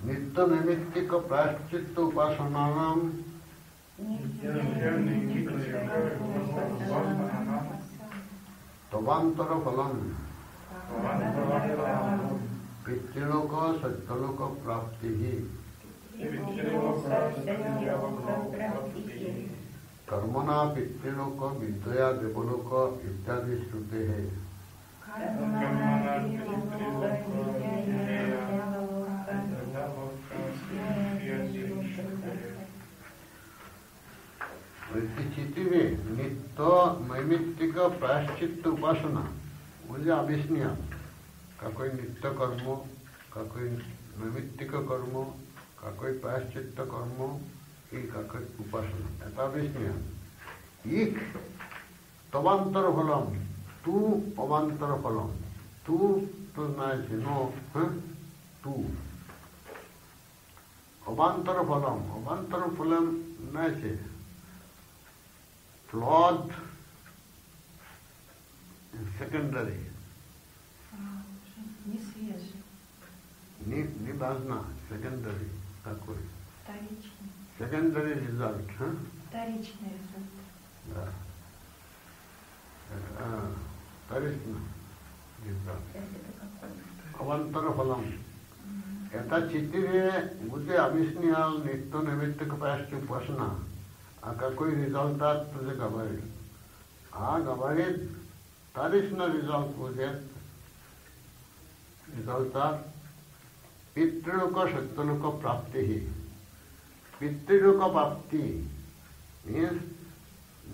नित्य नैमित्तिक प्रायश्चित्त उपासनानां तवांतर फलम पितृलोक सत्यलोक प्राप्ति ही कर्मणा पितृलोक विद्या देवलोक इत्यादि श्रुते है। स्थिति में नित्य नैमित्तिक प्रायश्चित्त उपासना मुझे अविस्मरणीय का कोई नित्य कर्म का कोई नैमित्तिक कर्म का कोई प्रायश्चित्त कर्म का कोई उपासना ऐसा अविस्मरणीय एक तवांतर फलम तू अवांतर फलम तू तो नहीं नो तू अवांतर फलम नहीं flawed and secondary. Не важно, secondary какой. Secondary result, Вторичный результат. Да. Вторичный result. Авантара фалам. Это четыре मुझे अविस्मरणीय नित्य नैमित्तिक प्रायश्चित्त उपासना а какой результат уже говорит? Говорит, вторичный результат будет результат पितृलोक सत्यलोक प्राप्ति ही पितृलोक प्राप्ति means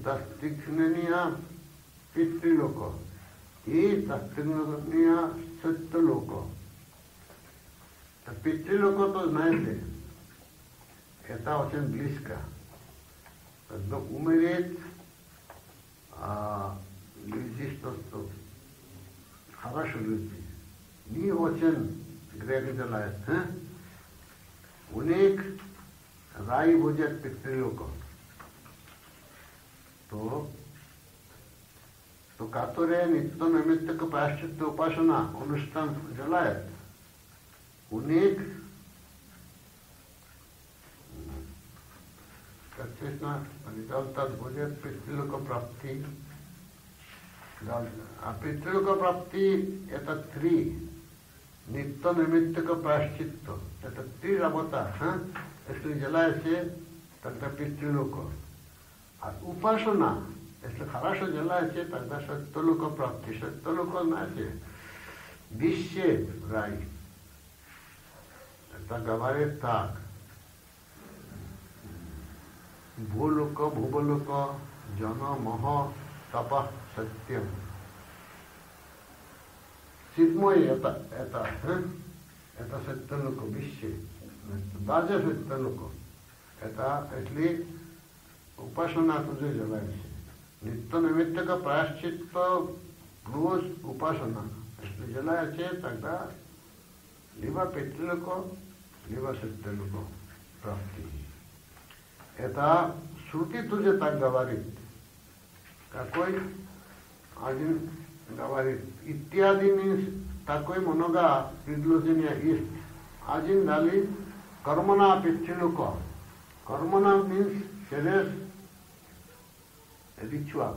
दस्तिक्षणीय पितृलोक ये दस्तिक्षणीय सत्यलोक पितृलोक तो नहीं थे ऐसा वचन ब्लिस का Когда умереть, люди что хорошие люди, не очень грех делают, у них рай будет पितृलोक, то которые नित्य नैमित्तिक प्रायश्चित्त उपासना अनुष्ठान делают, у них Соответственно, результат будет पितृलोक प्राप्ति. А पितृलोक प्राप्ति это три. Нитто наймиттика प्रायश्चित्त. Это три работа. Если делаете, тогда पितृलोक. А упашана, если хорошо делаете, тогда саттолока प्राप्ति. Саттолока, знаете, высший рай. Это говорит так. भूलोक भूवलोक जन मह तप सत्यम चिन्मय это सत्यलोक विश्व बाजे सत्यलोक это इसलिए उपासना तुझे जलाए नित्य नैमित्तिक प्रायश्चित्त प्लस उपासना इसलिए जलाए тогда либо पितृलोक либо सत्यलोक प्राप्ति. Это шутки тоже так говорит. Какой один говорит, इत्यादि means такой много предложения есть. Один дали कर्मणा पितृलोक. कर्मणा means через ritual.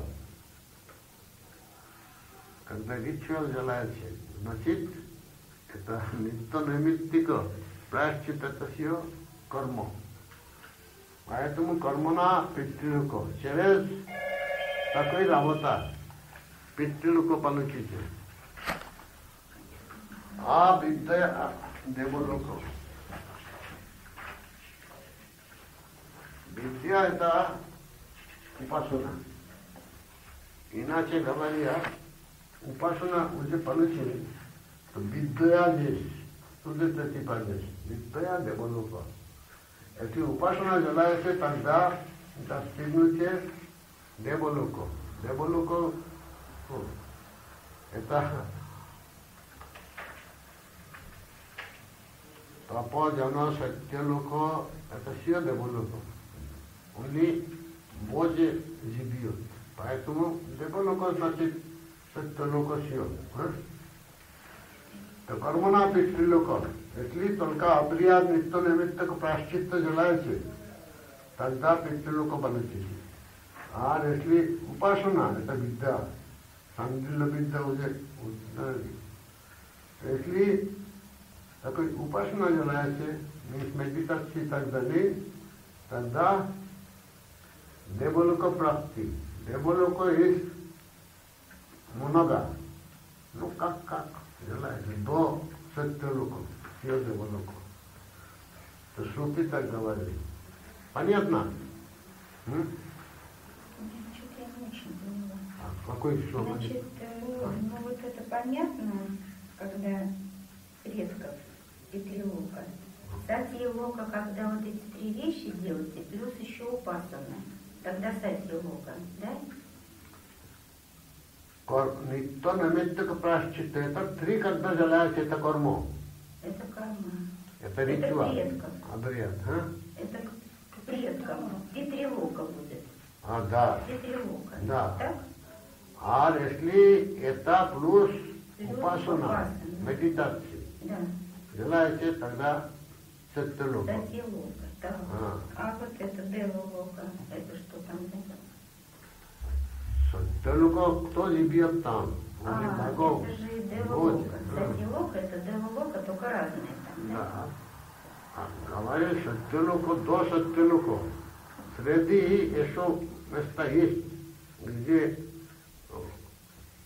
Когда ritual делается, значит, это नित्य नैमित्तिक प्रायश्चित्त это все कर्म. Поэтому कर्मणा पितृलोक через такой работа पितृलोक получите. А विद्या देवलोक. विद्या это उपासना. Иначе говоря, уपासना уже получили, то विद्या здесь, тут это типа здесь, विद्या देवलोक. Если уपासना делается, тогда достигнете देवलोक. देवलोक это тапа, жана, саттялока, это все देवलोक. Они Божьи живут. Поэтому देवलोक значит सत्यलोक все. то कर्मणा पितृलोक, इसलिए только обряд नित्य निमित्तक प्राश्चित्य जलायचे тогда पितृलोक बनते और इसलिए उपासना это विद्या सांडिल्य विद्या इसलिए такой उपासना जलायचे means meditacji tak dalej тогда देवलोक प्राप्ति देवलोक есть много ну как желаете до саттялока все देवलोक то Шрути так говорит понятно? Что-то я не очень поняла. Какой шлок? Значит, ну вот это понятно, когда предков и трилока. Сати-лока, когда вот эти три вещи делаете, плюс еще упасана. Тогда сати-лока, да? Нитто наметтака прашчита. Это три, когда желаете, это кормо. Это карма. Это ритуал. Это предков. Обряд, а? Это к предкам. И трилока будет. А, да. И трилока. Да. Так? А если это плюс Плюс упасана, упасана. медитация. Да. Желаете, тогда саттялока. Сати-лока. Так. А вот это дева-лока, это что там? Саттялока кто живет там? Это же дева-лока. Сати-лока, это дева-лока, только разные там, да? Да. А говорит саттялока до саттялока. Среди еще места есть, где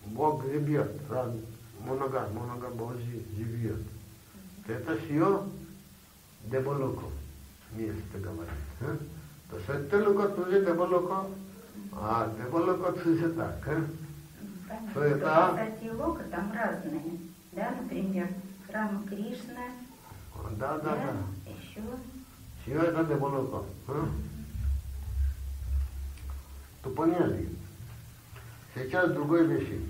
Бог живет, много Божий живет. Это все деволоко место говорит. То саттялока тоже деволоко, а деволоко тоже так. Понятно. Это... Сати-лока там разные, да, например, Рама Кришна. Да. Еще. Все это деволоко. То поняли? Сейчас другой вещи.